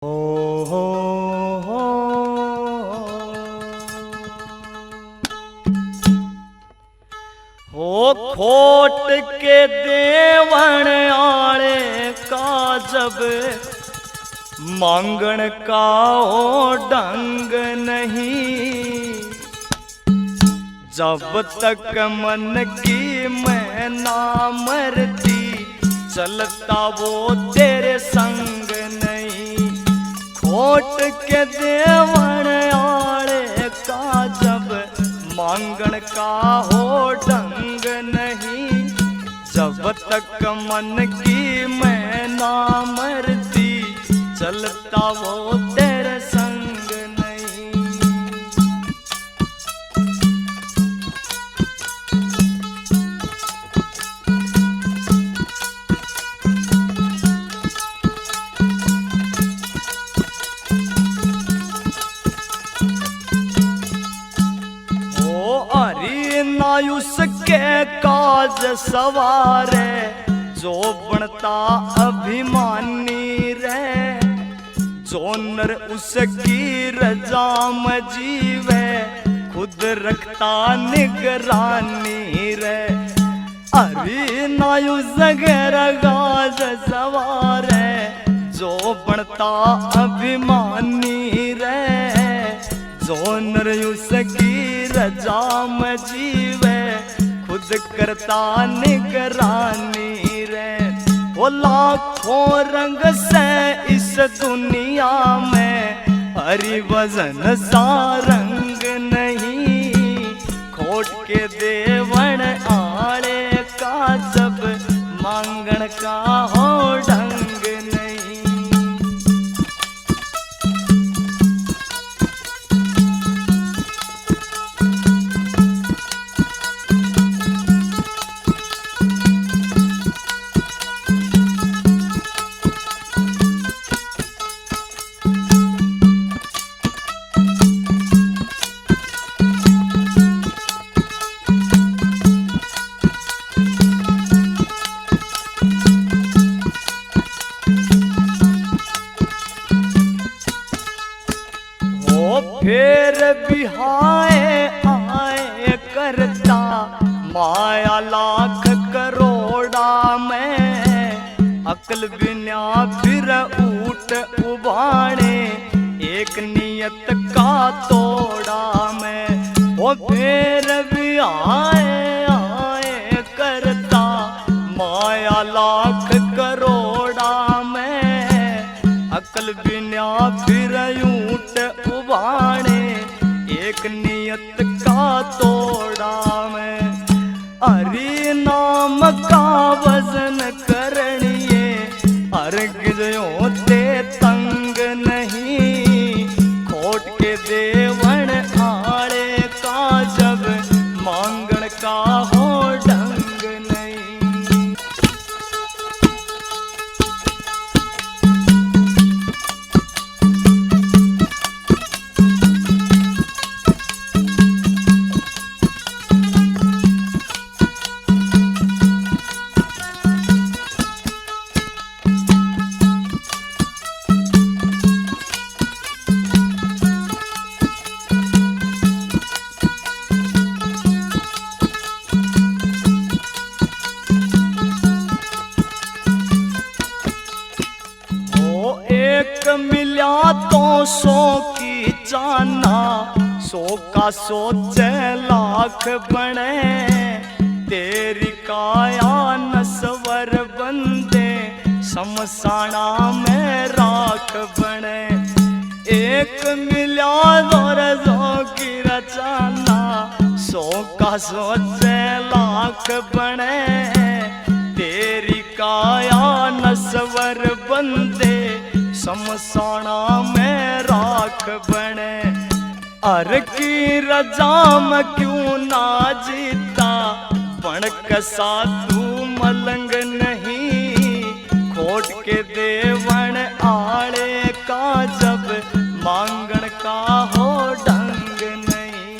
हो हो हो हो खोट के देवण आले का जब मांगण का हो ढंग नहीं। जब तक मन की मैं ना मरती चलता वो तेरे संग नहीं। खोट के देवण आले का जब मांगण का हो ढंग नहीं। जब तक मन की मैं ना मरती चलता वो तेरे संग नहीं। नायुस के काज सवारे जो बनता अभिमानी रे। जो नर उसकी रजा में जीवे खुद रखता निगरानी रे। अरे नायुस के काज सवारे जो बनता अभिमानी रे। जो नर उसकी रजा में जीवे खुद करता निगरानी रे। वो लाखों रंग से इस दुनिया में हरि वजन सा रंग नहीं। खोट के देवण आले का जब मांगण का हो ढंग नहीं। फिर बिहाए आए करता माया लाख करोड़ा में। अकल बिना फिर ऊट उबाणे एक नियत का तोड़ा में। वो फिर बिहाए आए करता माया लाख करोड़ा में। अकल बिना फिर ऊट उबाणे एक नियत का तोड़ा में। हरि नाम का वजन करनिए अर्घ ते तंग नहीं। खोट के देवण आले का जब मांगण का हो ढंग नहीं। एक मिल्या तो 100 की जाना 100 का सोचे लाख बने। तेरी काया नस्वर बंदे शमशाना में राख बने। एक मिल्या और 100 की रचाना 100 का सोचे लाख बने। तेरी काया नस्वर बंदे शमशाना में राख बने। अर की रजा में क्यों ना जीता पणक साधु मलंग नहीं। खोट के देवण आले का जब मांगण का हो ढंग नहीं।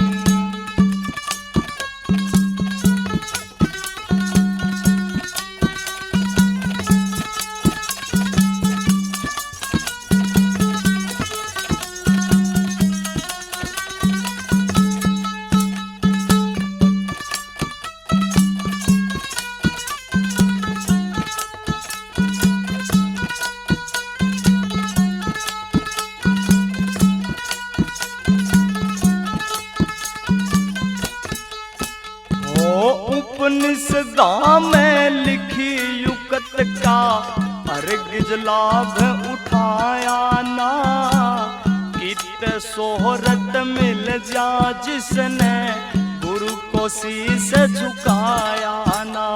उपनिषदा में लिखी युकत का अर्घ लाभ उठाया ना। कित सोहरत मिल जा जिसने गुरु को शीश झुकाया ना।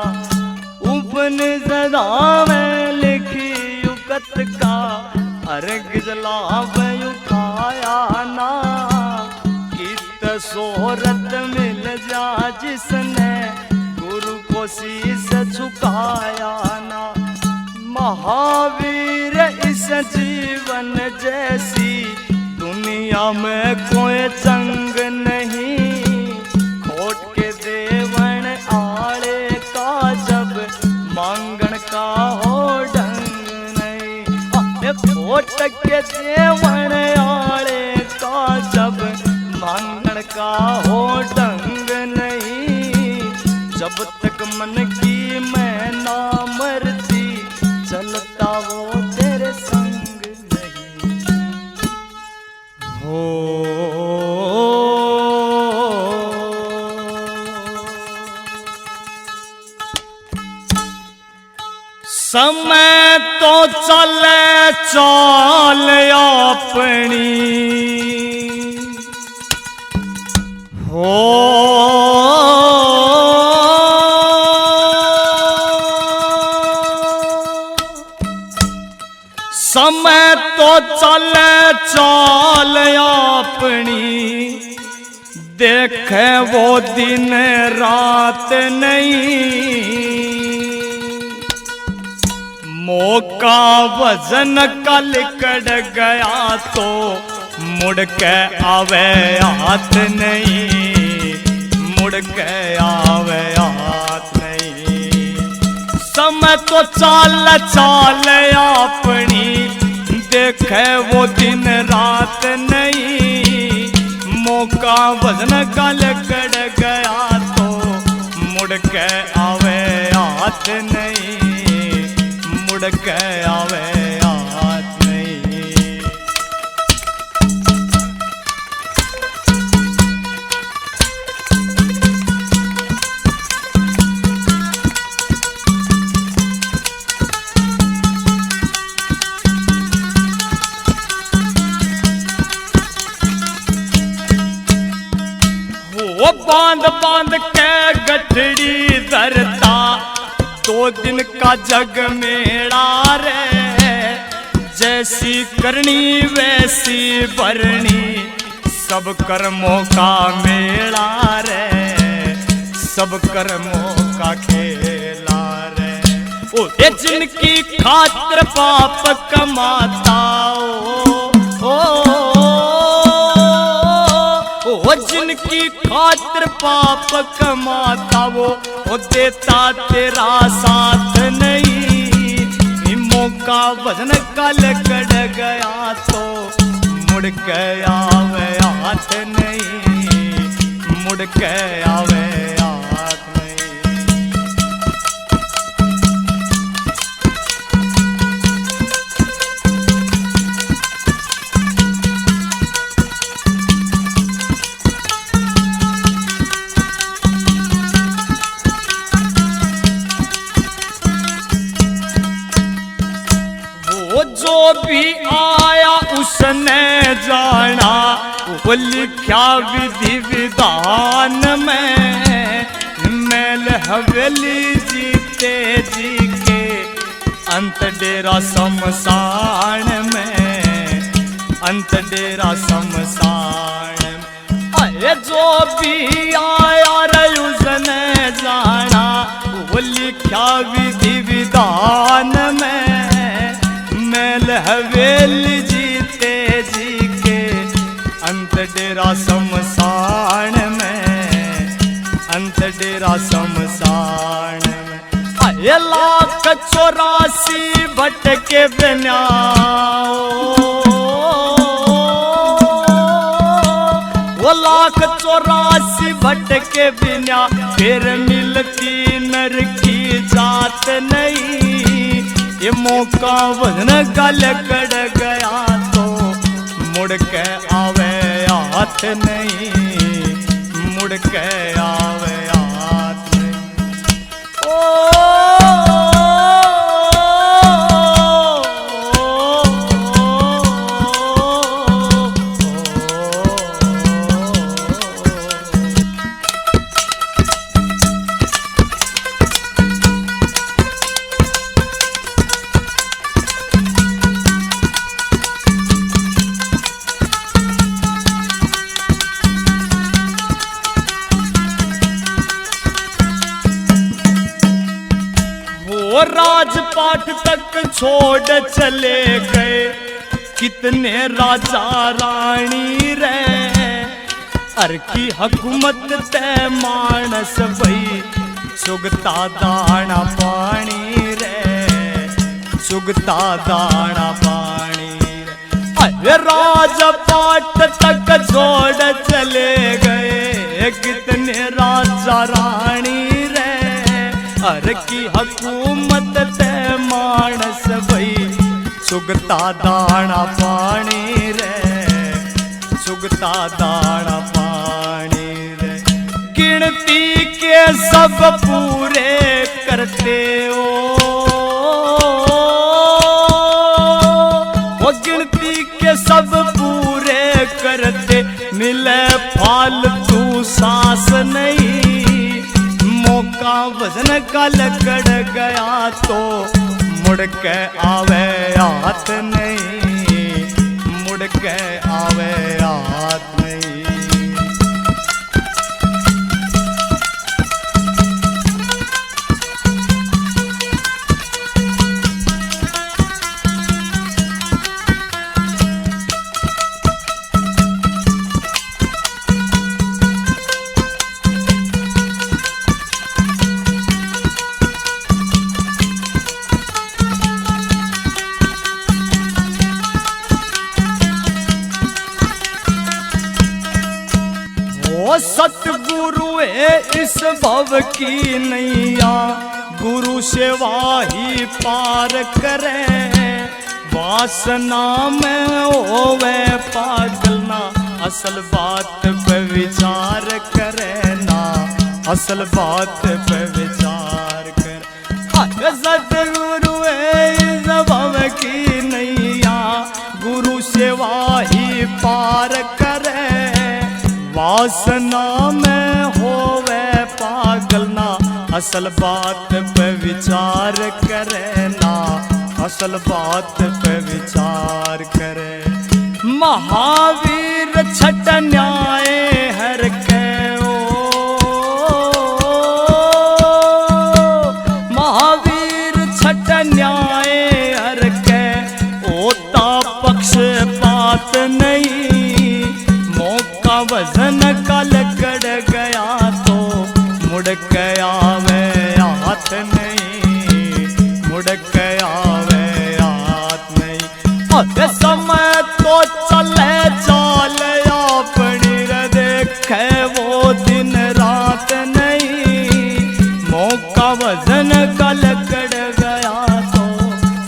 उपनिषदा में लिखी युकत का अर्घ लाभ उठाया ना। कित सोहरत मिल जा जिसने गुरु को शीश झुकाया ना। महावीर इस जीवन जैसी दुनिया में कोई जंग नहीं। खोट के देवन आड़े का जब मांगण का हो ढंग नहीं। खोट के देवन आड़े का जब मांगण का हो ढंग नहीं। जब तक मन की मैं ना मरती चलता वो तेरे संग नहीं हो। समय तो चले चाल अपनी हो। समय तो चले चाल अपनी देखे वो दिन रात नहीं। मौका वजन का लिकड़ गया तो मुड़ के आवे हाथ नहीं। मुड़ के आवे हाथ नहीं। समय तो चाल चाल अपनी देखे वो दिन रात नहीं। मौका वजन का लिकड़ गया तो मुड़ के आवे हाथ नहीं। मुड़ के आवे हाथ नहीं। वो बांध बांध के गठड़ी धरता दो दिन का जग मेड़ा रे। जैसी करनी वैसी भरनी सब कर्मों का मेला रे। सब कर्मों का खेला रे। ओ ये जिनकी खातिर पाप कमाता ओ जिनकी खातिर पाप कमाता वो देता तेरा साथ नहीं। मौका वजन का लिकड़ गया तो मुड़ के आवे हाथ नहीं। मुड़ के आवे हाथ नहीं। जो भी आया उसने जाना वो लिखा विधि विधान में। मैल हवेली जीते जी के अंत डेरा शमशान में। अंत डेरा शमशान में। अरे जो भी आया रे उसने जाना वो लिखा विधि विधान में। मैल हवेली जीते जी के अंत डेरा शमशान में। अंत डेरा शमशान में। आए 1,84 भटके बिना वो 1,84 भटके बिना फिर मिलती नर की जात नहीं। ये मौका वजन का लिकड़ गया तो मुड़ के आवे हाथ नहीं। मुड़ के आवे हाथ नहीं। पाठ तक छोड़ चले गए कितने राजा रानी रे। अर की हुकूमत ते मानस भई सुगता दाना पानी रे, सुगता दाना पानी रे। अरे राजपाट तक छोड़ चले गए कितने राजा रानी रे। अर की हुकूमत ते मानस भई सुगता दाना पानी रे, सुगता दाना पानी रे। गिनती के सब पूरे करते हो, वो गिनती के सब पूरे करते मिले फालतू सांस नहीं। मौका वजन का लकड़ गया तो मुड़ के आवे हाथ नहीं, मुड़ के आवे हाथ नहीं। ओ सतगुरु है इस भव की नैया, गुरु सेवा ही पार करे। वासना में होवे पागल ना, असल बात पे विचार करे ना, असल बात पे विचार करे। सतगुरु है इस भव की नैया, गुरु सेवा ही पार करे। वासना में होवे पागल ना, असल बात पे विचार करे ना, असल बात पे विचार करे। महावीर छठ न्याय हर के ओ, महावीर छठ न्याय हर के ओता पक्ष बात नहीं। मौका वजन का लकड़ गया तो मुड़ के आवे हाथ नहीं, मुड़ के आवे हाथ नहीं। और समय तो चले चाल अपनी रे, देखे वो दिन रात नहीं। मौका वजन का लकड़ गया तो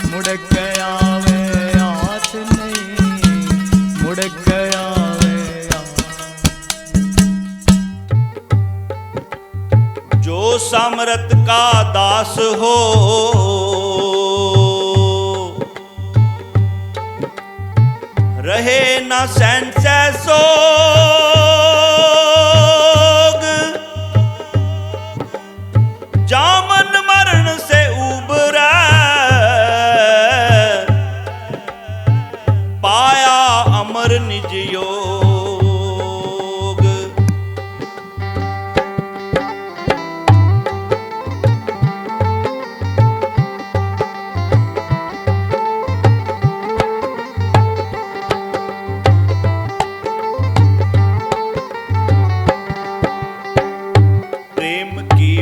मुड़ के आवे हाथ नहीं, मुड़ के आवे। जो सामर्थ का दास हो, रहे न संशय सोग। जामन मरण से उबरा, पाया अमर निज योग।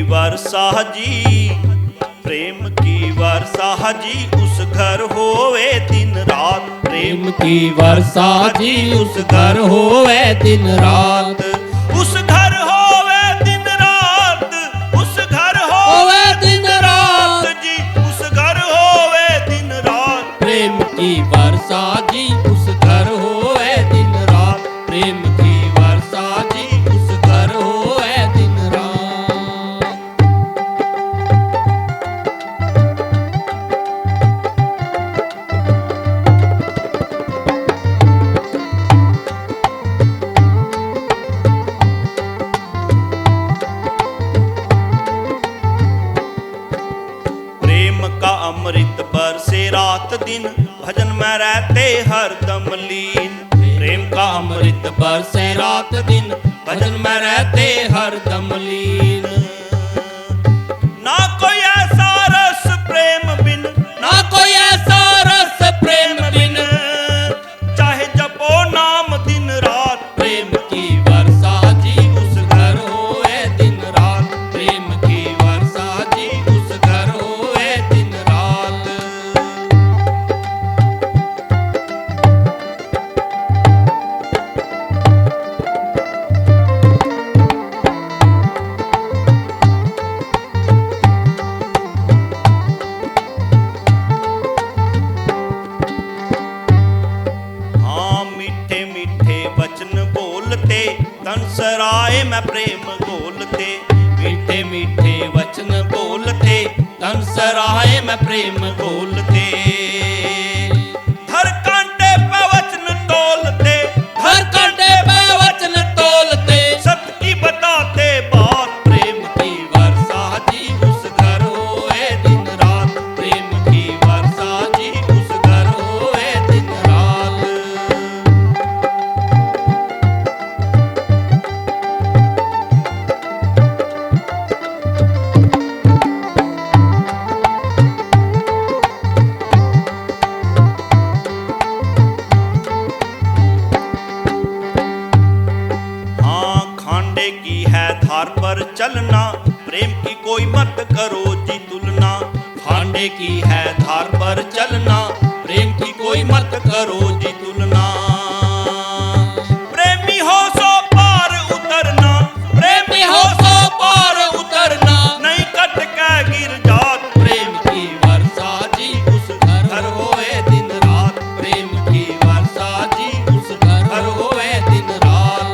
वर्षा जी, प्रेम की वर्षा जी, उस घर होवे दिन रात। प्रेम की वर्षा जी, उस घर होवे दिन रात। उस घर होवे दिन रात, उस घर होवे दिन रात जी, उस घर होवे दिन रात। प्रेम की वर्षा जी, उस घर होवे दिन रात। प्रेम की वर्षा जी, उस घर होवे दिन रात। अमृत बरसे रात दिन, भजन में रहते हरदम लीन। प्रेम का अमृत बरसे रात दिन, भजन में रहते हरदम लीन। ना कोई ऐसा रस प्रेम बिन, तन सराय में प्रेम घोलते, मीठे मीठे वचन बोलते, तन सराय में प्रेम बोलते। हर कांटे पे वचन तोलते, हर कांटे पे वचन तोलते, सत्य की बताते बात। प्रेम की वर्षा जी उस घर होए दिन रात, प्रेम की वर्षा जी उस घर होए दिन रात। हाँ, खांडे की है धार पर चलना, प्रेम की कोई मत करो जी तुलना। खांडे की है धार पर चलना, प्रेम की कोई मत करो जी तुलना। प्रेमी हो सो पार उतरना, प्रेमी हो सो पार उतरना, नहीं कट के गिर जात। प्रेम की वर्षा जी उस घर होए दिन रात, प्रेम की वर्षा जी उस घर होए दिन रात।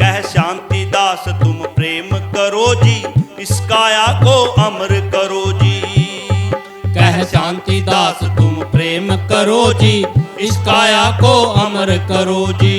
कह शांति दास तुम प्रेम करो जी, इस काया को अमर करो जी। कह शांति दास तुम प्रेम करो जी, इस काया को अमर करो जी।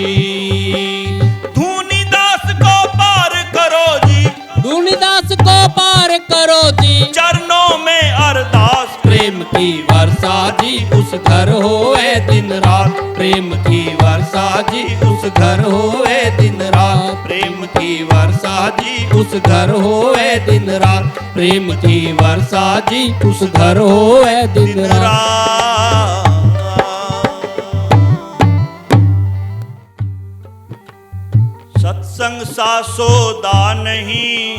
धूनी दास को पार करो जी, धूनीदास को पार करो जी, चरणों में अरदास। प्रेम की वर्षा जी उस घर होए दिन रात, प्रेम की वर्षा जी उस घर होए दिन रात, प्रेम की वर्षा जी उस घर होए दिन रात, प्रेम की वर्षा जी उस घर होए दिन दिन रात। रात। सत्संग सा सौदा नहीं,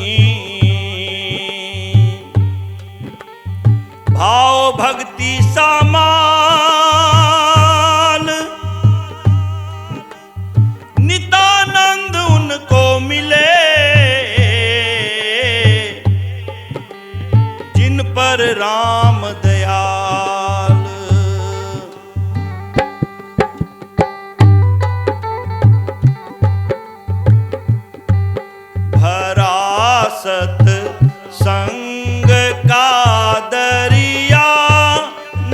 भाव भक्ति सामान, नितानंद उनको मिले जिन पर राम दयाल। भरा सत संग का दरिया,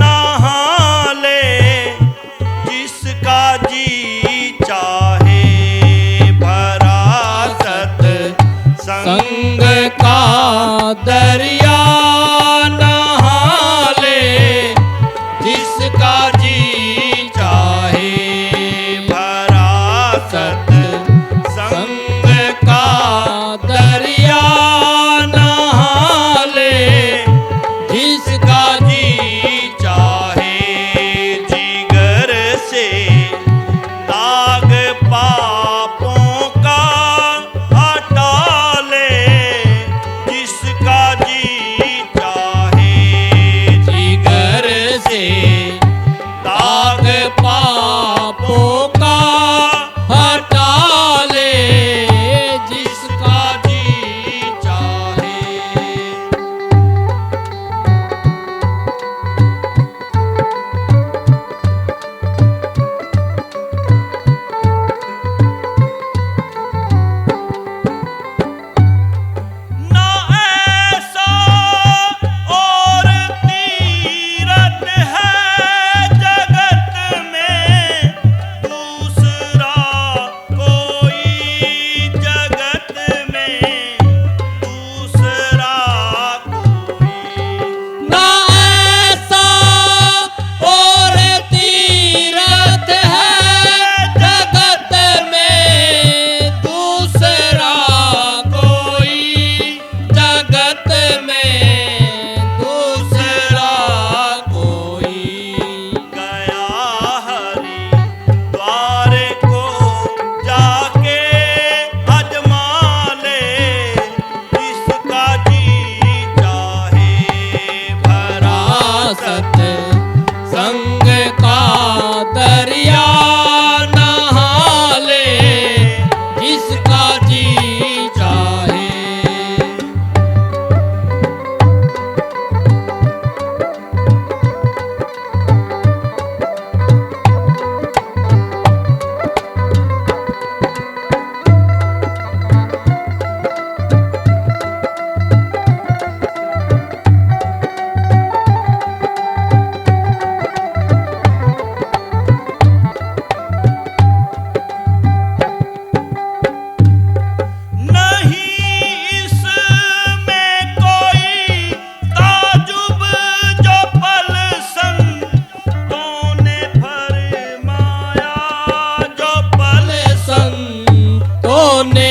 नहा ले जिसका जी चाहे। भरा सत संग संग का दरिया, नहा ले जिसका जी चाहे। भरा सत संग का दरिया, नहा ले जिसका जी चाहे। जिगर से दाग पापों का हटा ले जिसका जी चाहे। जिगर से दाग पा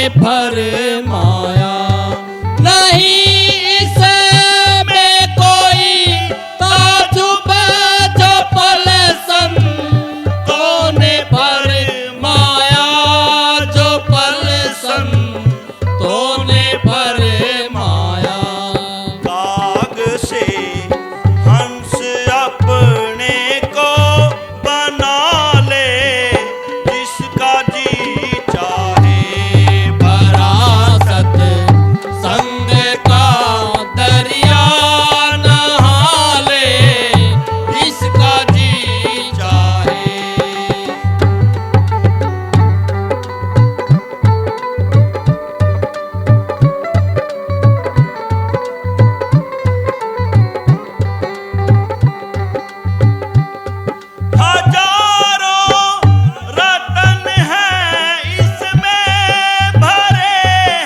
फरमाया नहीं इसमें कोई ताजुब जो पल संतों ने फरमाया, जो पल संतों ने फरमाया। काग से हंस अपने को बना ले, जिसका जी चाहे फरासत संग का दरिया नहा ले, जिसका जी चाहे। हजारों रतन हैं इसमें भरे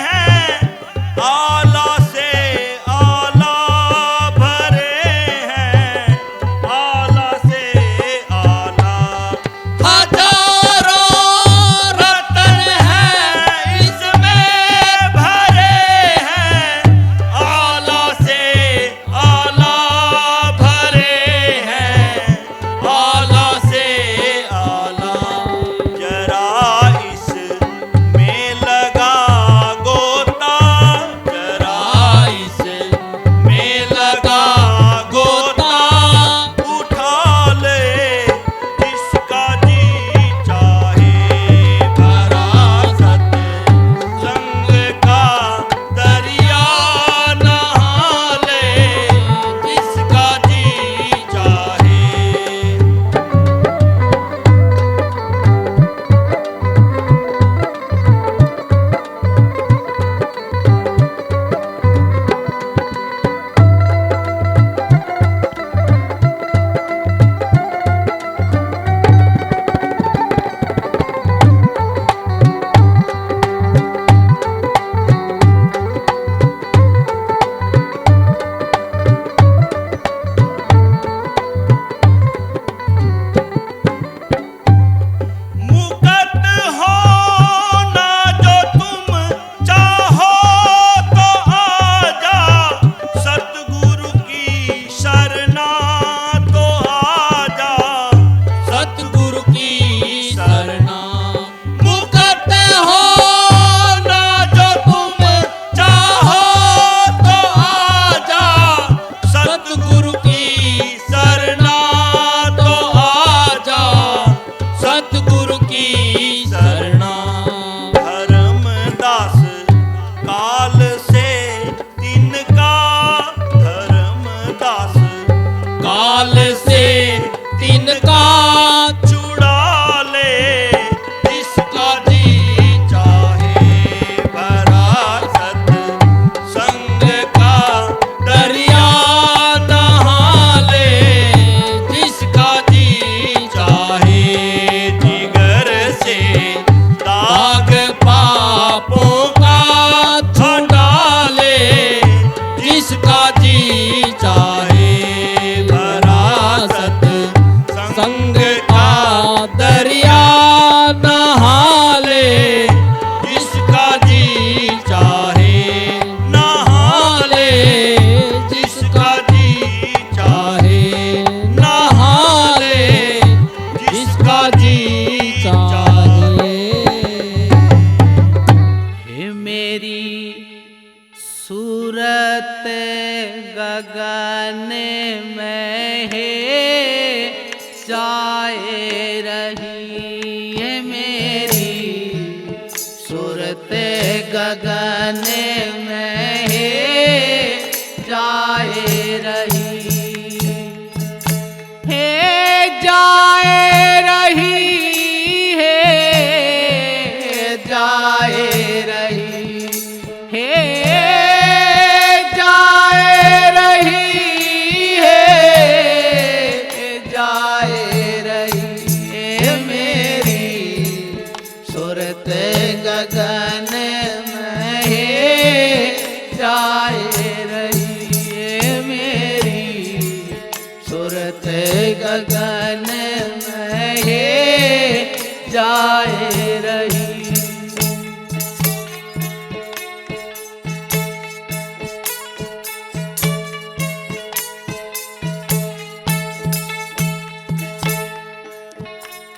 हैं, आला से आला भरे हैं, आला से आला। हजारों रतन हैं इसमें भरे हैं, आला से आला भरे हैं, आला से आला। जरा इसमें लगा गोता, जरा इसमें लगा गोता, उठा ले, जिसका जी चाहे। फरासत संग का दरिया नहा ले, जिसका जी चाहे। मुकत हो ना जो तुम चाहो तो आजा, सतगुरु की शरणा तो आजा, सतगुरु की शरणा। मुकत हो ना जो तुम चाहो तो आजा, सतगुरु की शरणा तो आजा, सतगुरु की शरणा। धर्मदास काल से तिनका, धर्मदास काल से तिनका छुड़ा ले, जिसका जी चाहे। फरासत संग का दरिया नहा ले, जिसका जी चाहे। जिगर से दाग पापों का छुड़ा ले, जिसका जी चाहे। फरासत संग का दरिया नहा ले, जिसका जी चाहे। नहा ले, जिसका जी चाहे। नहा ले, जिसका जी चाहे। हे मेरी सूरत गगन में है जाए रही, है मेरी सूरत गगन में है जाए रही, है जाए रही, है जाए रही, है जाए रही, है जाए रही, है मेरी सूरत गगन में है जाए रही, है मेरी सूरत गगन में है जाए रही।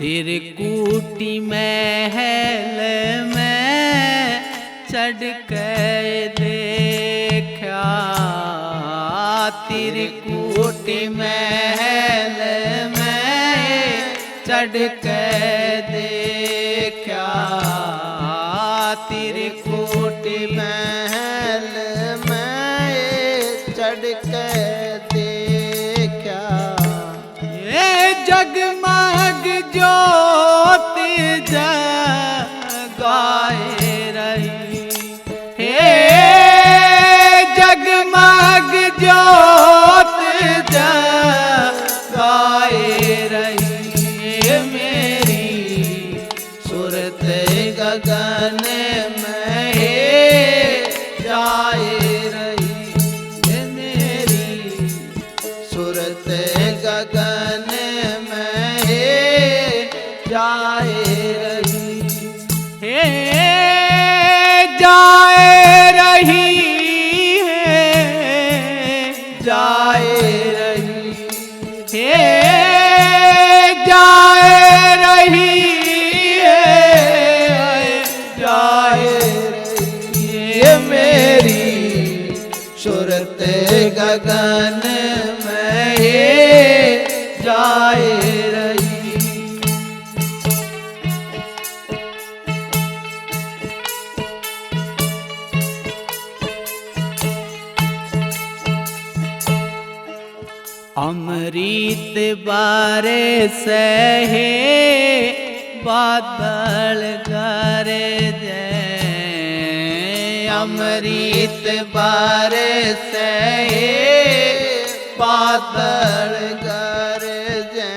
त्रिकुटी महल में चढ़ के देखा, त्रिकुटी महल में चढ़ के देखा, त्रिकुटी महल में चढ़ के देखा, ये जगमग ज्योति जगाए रही, हे जगमग ज्योति जगाए रही, मेरी सुरत गगन में जाए रही, मेरी सुरत गगन में जाए रही, हे जाए रही है, जाए रही, हे जाए रही है, जाए रही, मेरी सुरत गगन में जाए रही। अमृत बारिश है बादल गरजे, अमृत बारिश है बादल गरजे,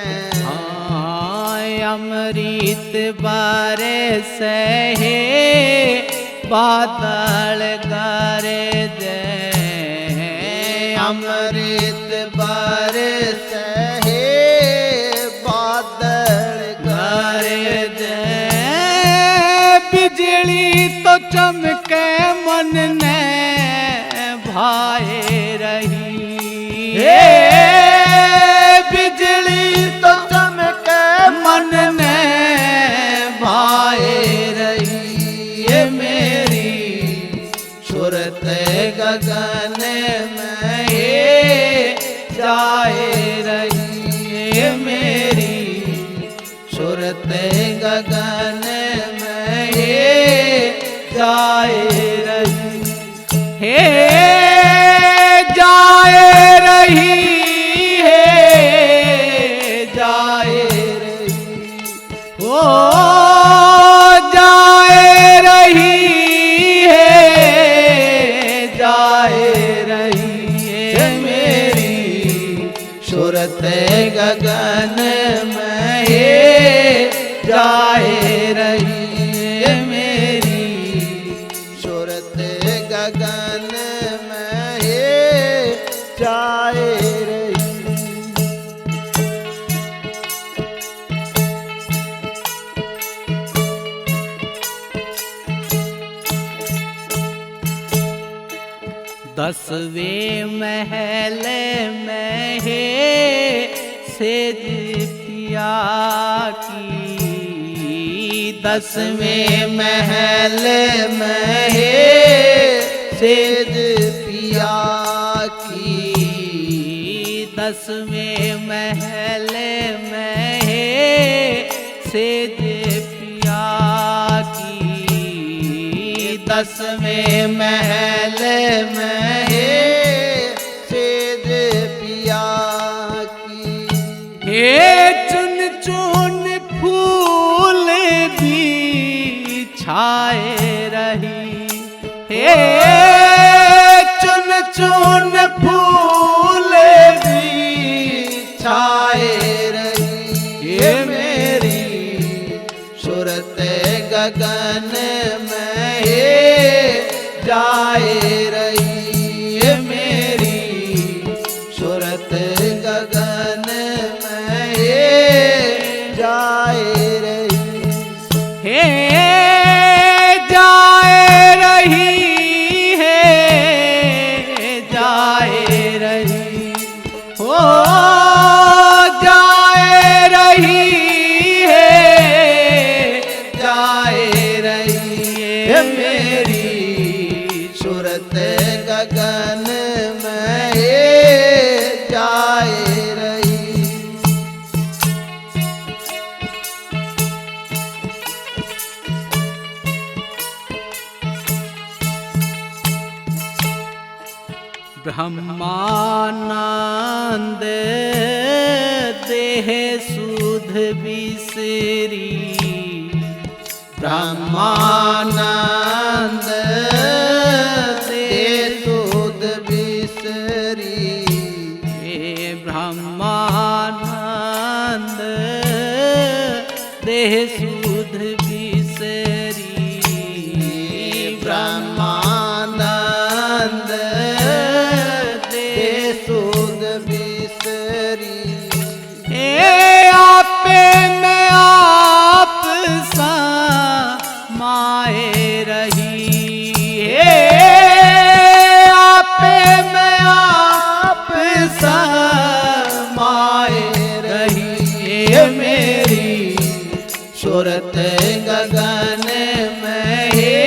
अमृत बारिश है बादल गरजे, अमृत बारिश है बादल गरजे, बिजली तो चमके मन ने भाए रही, हे बिजली तो चमके मन ने भाए रही, मेरी सुरत गगन में जाए रही, मेरी सुरत गगन में जाए रही, हे जाए रही है, जाए रही, ओ जाए रही है, जाए रही, मेरी सुरत गगन में जाए रही, मेरी सुरत गगन में जाए रही। दसवें महल में है सेज पिया की, दसवें महल में सेज पिया की, दसवें महल में है सेज पिया की, दसवें महल में सेज पिया की, हे चुन चुन फूल बिछाए रही, हे चुन चुन फूल बिछाए रही, मेरी सुरत गगन में जाए रही, मेरी सुरत गगन में जाए रही, हे जाए रही है, जाए रही, हो जाए रही है, ब्रह्मानंद देह सुध बिसरी, ब्रह्मानंद देह सुध बिसरी, हे ब्रह्मानंद देह सुध बिसरी, ब्रह्मानंद देह सुध बिसरी, हे आपे में आप समाए रही, हे आपे में आप समाए रही, हे मेरी सूरत गगन में हे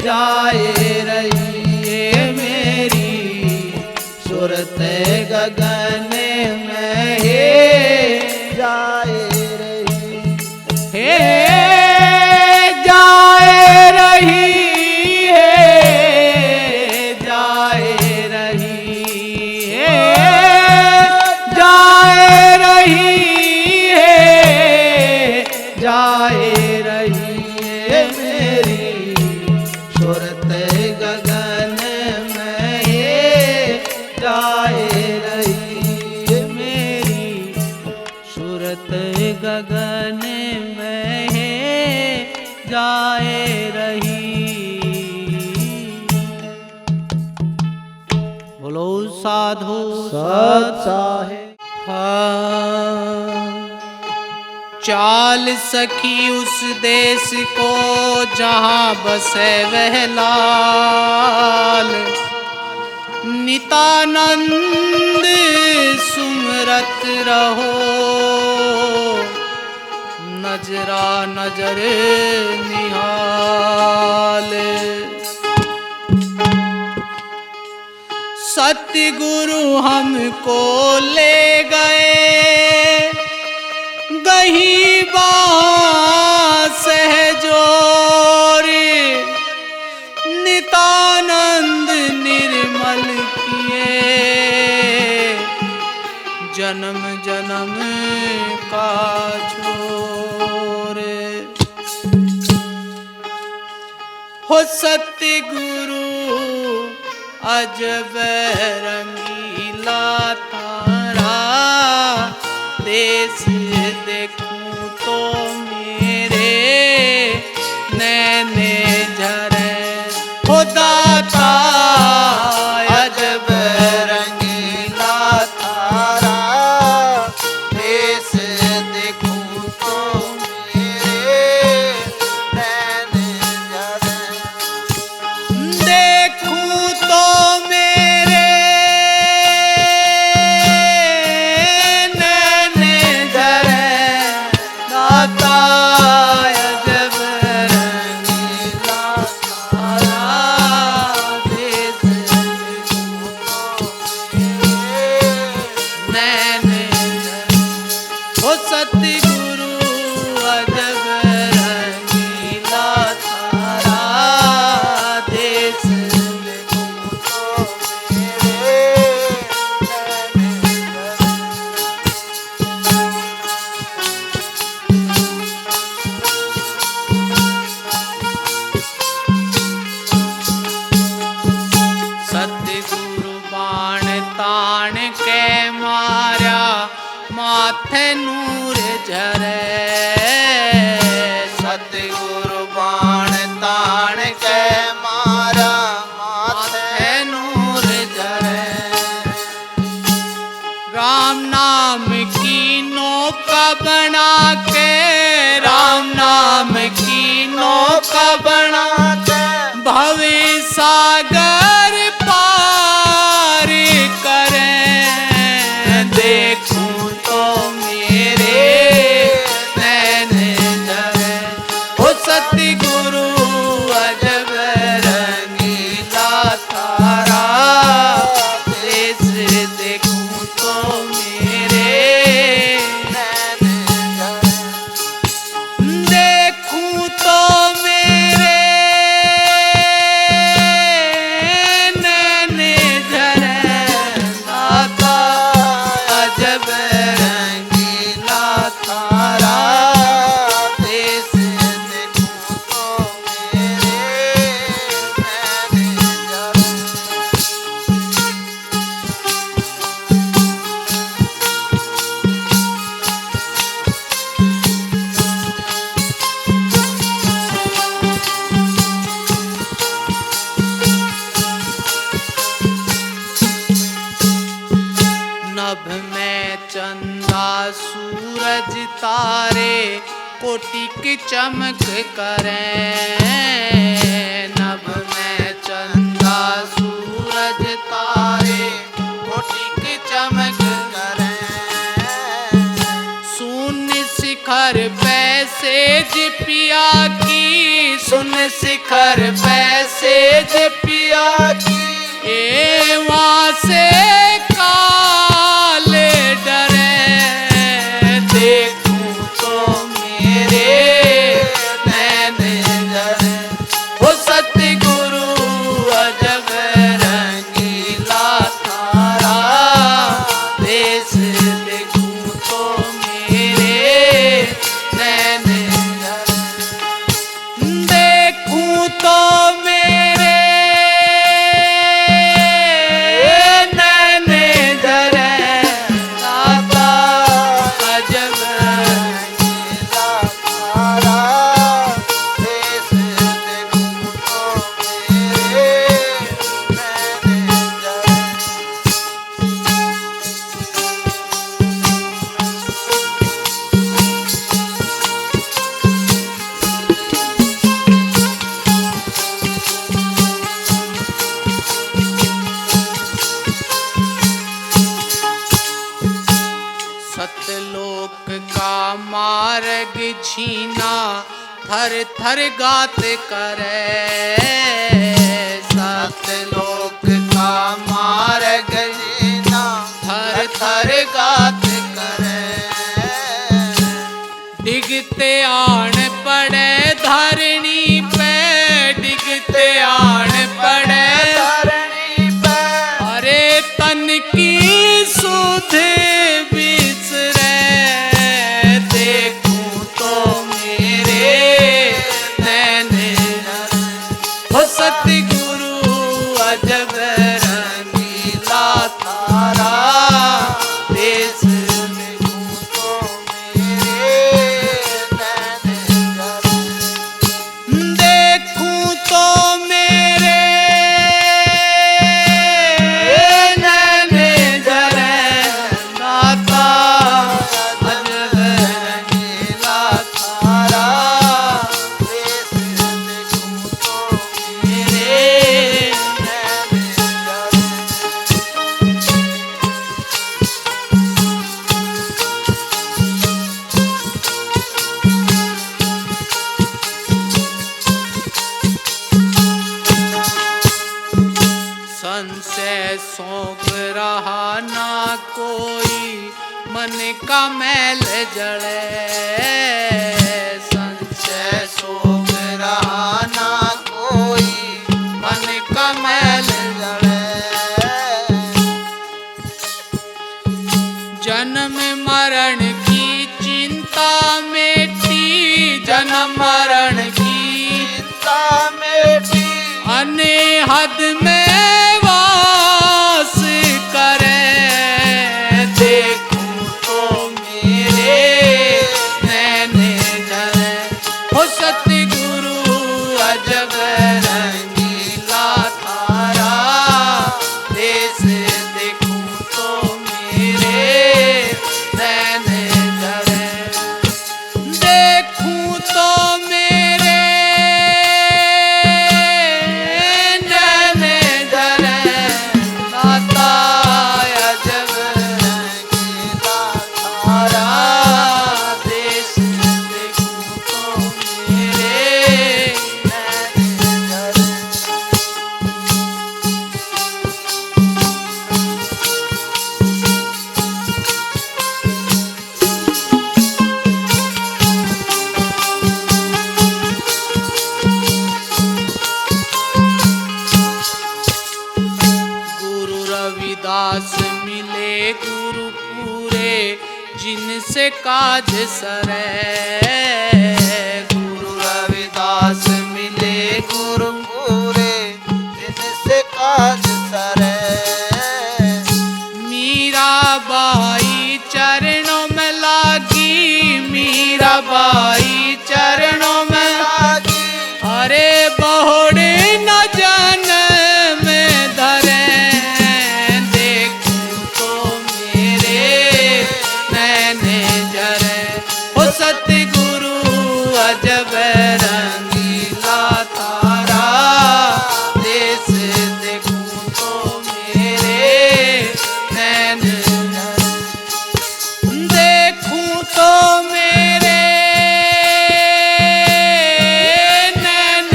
जाए रही, हे मेरी सूरत गगन में हे जाए रही, हे जाए रही, हे जाए रही, हे जाए रही, हे जाए रही, हे मेरी सूरत गगन में हे जाए रही, हे मेरी सूरत गगन में हे जाए रही। बोलो साधु सत साहेब। चाल सखी उस देश को जहाँ बसे वह लाल, नितानंद सुमरत रहो, नजरा नजर निहाल। सतगुरु हमको ले गए गही सहजोर, नितानंद निर्मल किए जन्म जन्म का छोर। हो सतगुरु अजब रंगीला तारा, देश देखूं तो मेरे नैने झरे, हो दाता अजब रंगीला तारा, देश देखूं तो मेरे नैने झरे, देखूं तो मेरे नैने झरे, दाता अजब रंगीला तारा, देश देखूं तो मेरे नैने झरे। हो सतगुरु अजब रंगीला तारा, देश देखूं तो मेरे नैने झरे। सतगुरु बाण ताण के मारा, माथे नूर झरे, सतगुरु बाण ताण के मारा, माथे नूर झरे। राम नाम की नौका बना के, राम नाम की नौका बना के, भवे सागर पार करें, देखूं तो मेरे नैने झरे। हो सतगुरु अजब रंगीला तारा, देश देखूं तो मेरे नैने झरे, देखूं तो मेरे तारे कोटि चमक करें, नभ में चंदा सूरज तारे कोटि चमक करें। सुन शिखर पैसे पिया की, सुन शिखर पैसे पिया की, ए वहाँ से काले डरे, देखूं तो मेरे नैन जरे। वो सतगुरु अजब रंगीला थारा देश, देखूं तो मेरे नैन जरे, देखूं तो मेरे सतलोक का मार्ग छीना, थर थर गात करे, सतलोक का मार्ग छीना, थर थर गात करे। डिगते आन पड़े धरणी पे, डिगते आन पड़े धरणी पे, अरे तन की सुध सतगुरु अजब रंगीला थारा देश, देखूं तो मेरे नैन जरे, देखूं तो मेरे नैन जरे, नाता अजब रंगीला थारा देश, देखूं तो संशय सौंप रहा ना कोई, मन का मैल जड़े, संशय सौंप रहा ना कोई, मन का मैल जड़े। जन्म मरण की चिंता मेटी, जन्म मरण की चिंता मेटी, अनेहद में वास करे, देखूं तो मेरे नैन जरे। हो सतगुरु अजब रंगीला थारा देश, देखूं तो मेरे नैन जरे, देखूं तो मेरे दास मिले गुरु पूरे, जिनसे काज सरे, गुरु रविदास मिले गुरु पूरे, जिनसे काज सरे। मीराबाई चरणों में लागी, मीराबाई चरणों में लागी, अरे बहुड़े न जन में धरे, सतगुरु अजब रंगीला तारा, देश देखूं तो मेरे नैन देखूं तो मेरे नैन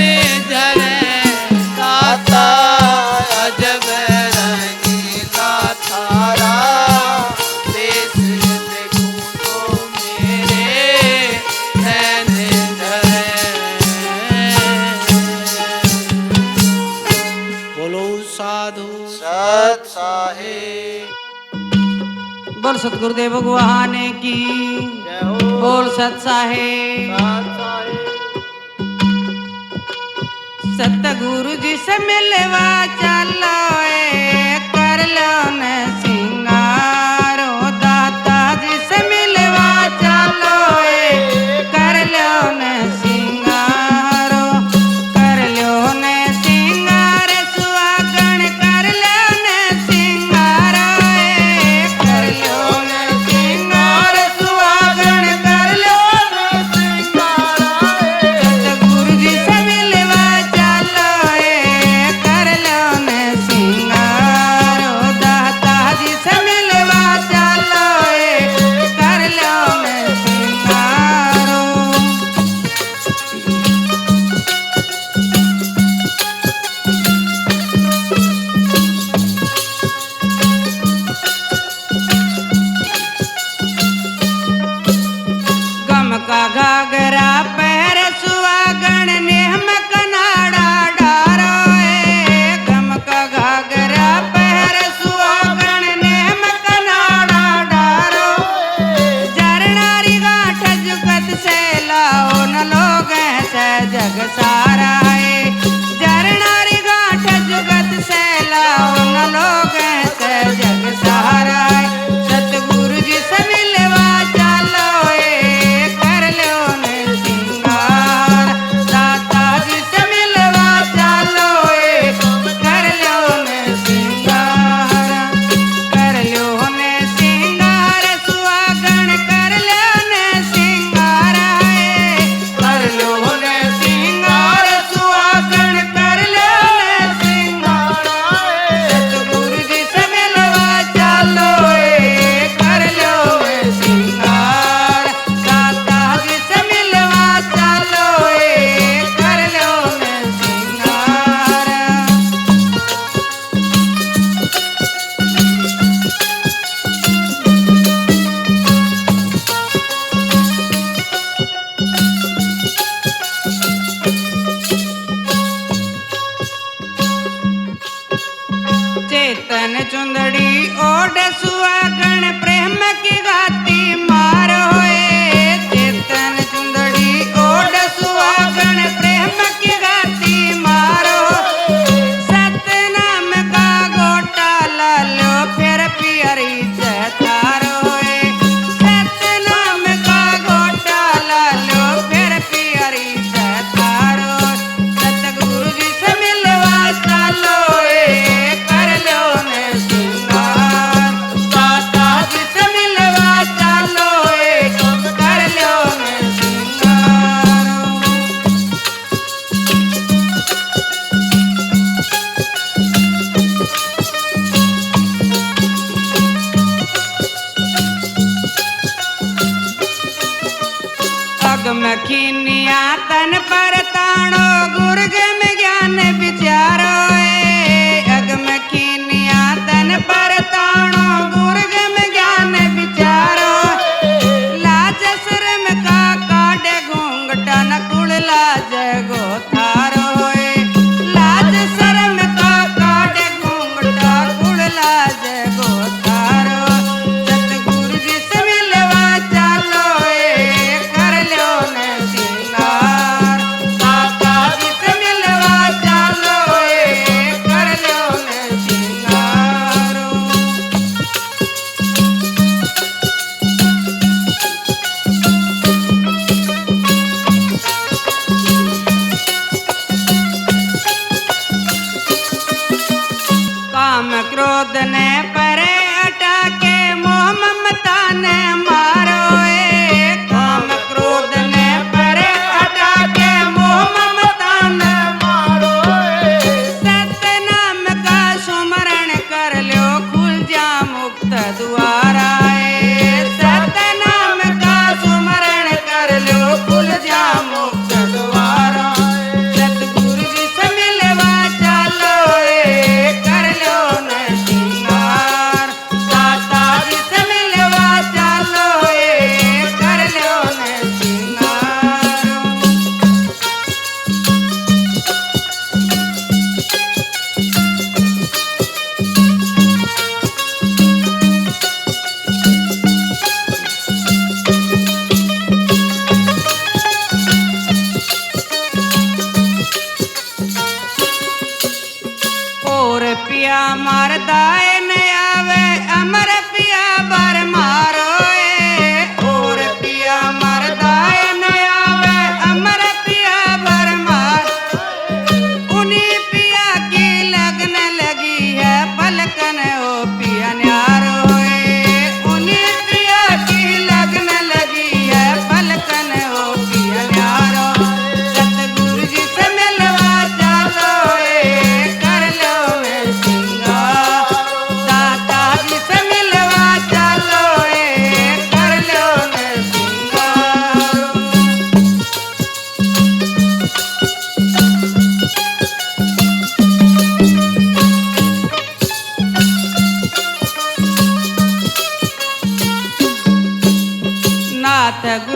झरे दाता, अजब रंगीला तारा, देश देखूं तो मेरे नैन झरे। बोलो साधु सत साहिब। बोल सतगुरुदेव भगवान की, जय हो। बोल सत साहिब। सतगुरु जी से मिलवा चलो कर लो न सिंगारो, दाता जी से मिलवा चलो कर लो न सिंगारो, कर लो न सिंगार सुहागण, कर लो न सिंगारो, कर लो न सिंगार सुहागण, कर लो न सिंगारो। सतगुरु जी से मिलवा चलो कर लो न सिंगारो, दाता जी से मिलवा चलो कर लो न सिंगारो। गम का घाघरा पैर सुहागण, नेम कनाड़ा डारो गम का घाघरा पैर सुहागण, नेम कनाड़ा डारो। जरनारी गांठ जुगत से लाओ न लोग से जग सारा है, जरनारी गांठ जुगत से लाओ न लोग से जग सारा है। सतगुरु जी से मिलवा चलो कर लो न सिंगार, दाता जी से मिलवा चलो कर लो न सिंगार, कर लो न सिंगार सुहागण, कर लो न सिंगार, कर लो न सिंगार सुहागण, कर लो न सिंगार। सतगुरु जी से मिलवा चलो कर लो न सिंगार, दाता जी से मिलवा चलो कर लो न सिंगार। चेतन चुंदड़ी ओढ़ सुहागण, प्रेम की गाती मारो चेतन चुंदड़ी ओढ़ सुहागण, प्रेम की गाती मारो। सतनाम का गोटा ला लो फिर पियरी जतारो, सतनाम का गोटा ला लो फिर पियरी जतारो। सतगुरु जी से मिलवा चलो कर लो न सिंगार, दाता जी से मिलवा चलो कर लो न सिंगार। अगम खीनिया तन पर ताणो, गुर्ग में ज्ञान विचारो अगम खीनिया तन पर ताणो, गुर्ग में ज्ञान विचारो। लाज शर्म का काटे घूंघटा न कुल लाज गो थारो, लाज शर्म का काटे घूंघटा कुल लाज गो थारो। सतगुरु जी से मिलवा चलो कर लो न सिंगार, दाता जी से मिलवा चलो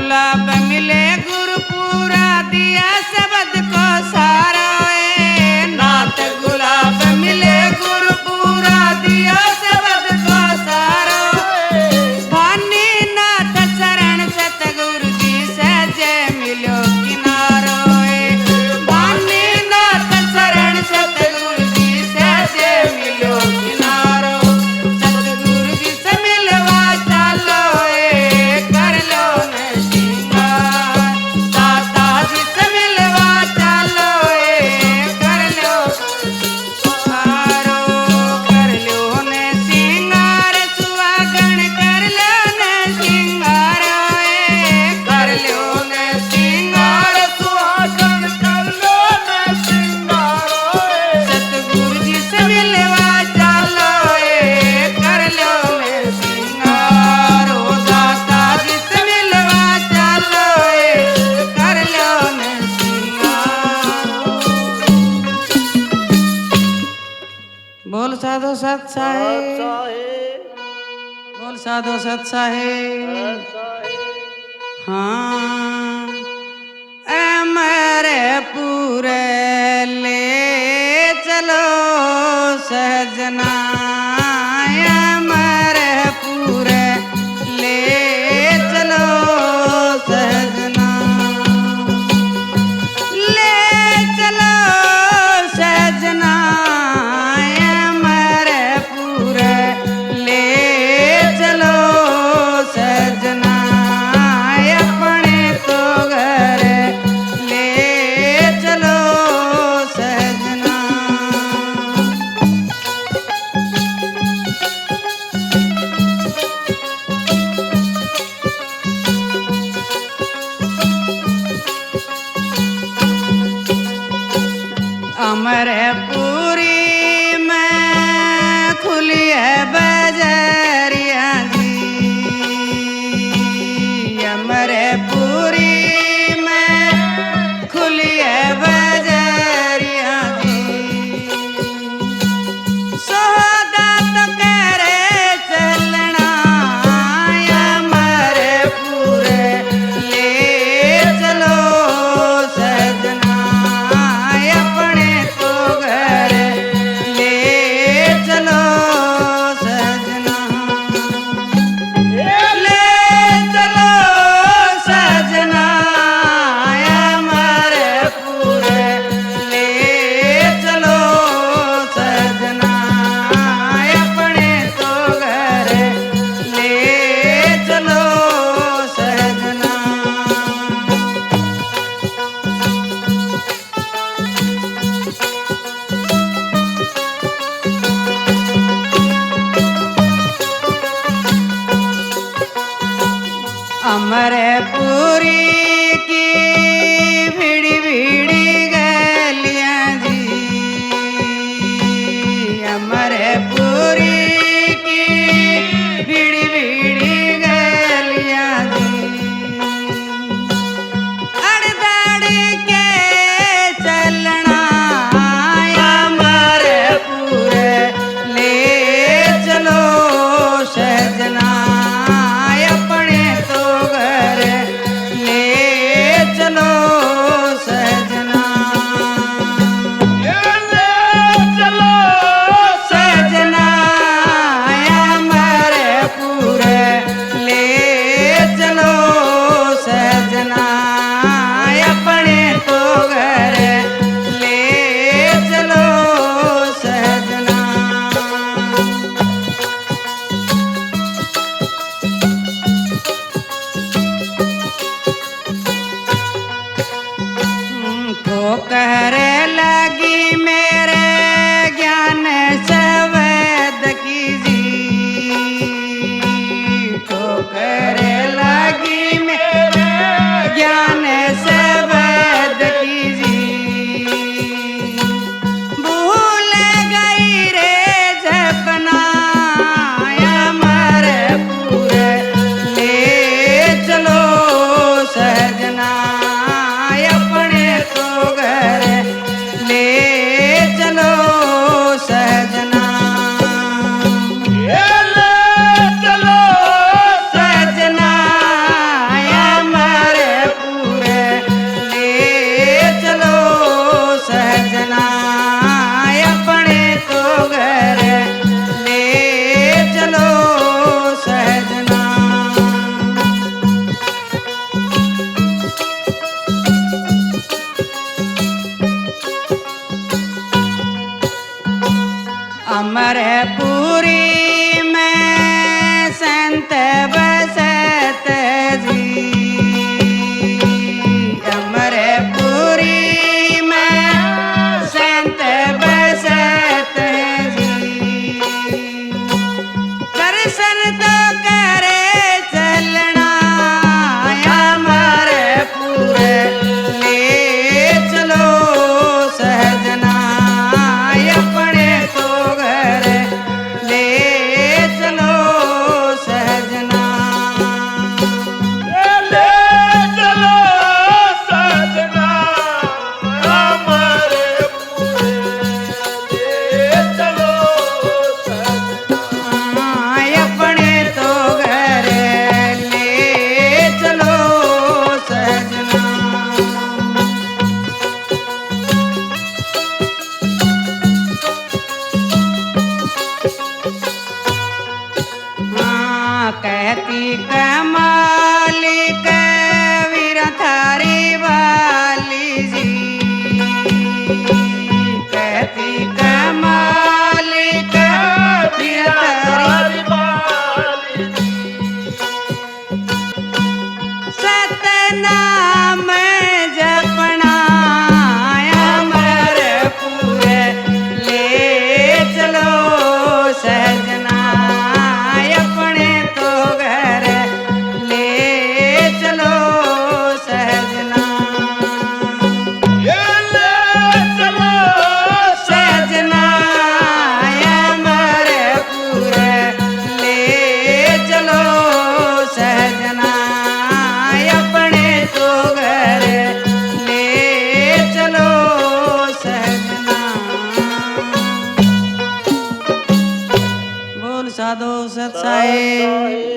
गुलाब मिले गुरुपुरा दिया शब्द को सारा नाथ गुलाब मिले गुरुपुरा दिया शब्द को सारा भानी नाथ शरण सतगुरु जी सहजे मिलो किनारो भानी नाथ शरण सतगुरु जी सहजे मिलो किनारो सतगुरु जी से मिलवा चालो कर लो न सिंगार दाता जी से मिलवा चालो कर लो हारो कर लो न सिंगार सुहागण कर लो न सिंगार कर लो न सिंगार सुहागण कर लो न सिंगार सतगुरु जी से मिलवा चालो कर लो न सिंगार ओ दाता जी से मिलवा चालो कर लो न सिंगार बोल साधो सत साहेब बोल साधो सत साहेब हाँ अमरे पूरे ले चलो सजना अमरे पूरे ले चलो सजना ले चलो सजना अमरे पूरे ले चलो सजना अपने तो घर ले चलो सजना अमरपुरी में खुली है बजरिया जी अमरपुरी में खुली है बजरिया जी सोदा तो करे चलना अमरपुर ले चलो सजना अपने तो घर ले चलो सजना ले चलो सजना अमरपुर ले चलो सजना अपने तो घर ले चलो सजना अमरपुरी की भीड़ी भीड़ी गलियां जी अमरपुरी की भीड़ी भीड़ी गलियां जी अड़दड़ के चलना अमरपुर ले चलो सजना अपने तो घर ले चलो सजना चलो सजना अमरपुर ले चलो सजना अपने तो घर ले चलो सजना ठोकर लगी मेरे ज्ञान सवैद की जी ठोकर लगी मेरे ज्ञान सवैद की जी भूल गई रे जपना अमरपुर ले चलो सजना अपने तो घर अमरपुरी में संत बसत जी, अमरपुरी में संत बसत जी। दर्शन तो करे चलना अमरपुर ले चलो सहजना, अपने तो घर ले चलो सहजना। ले चलो सजना अमरपुर, ले चलो सजना। अपने तो घर ले चलो सहजना। कहती कमाली कबीर थारी वाली जी, कहती कमाली कबीर थारी सतनाम जपना अमरपुर ले चलो सहजना, अपने तो घर ले चलो सहजना। ये ले चलो सहजना अमरपुर ले चलो सहजना, अपने तो घर ले चलो सहजना। बोल साधो सत साहेब।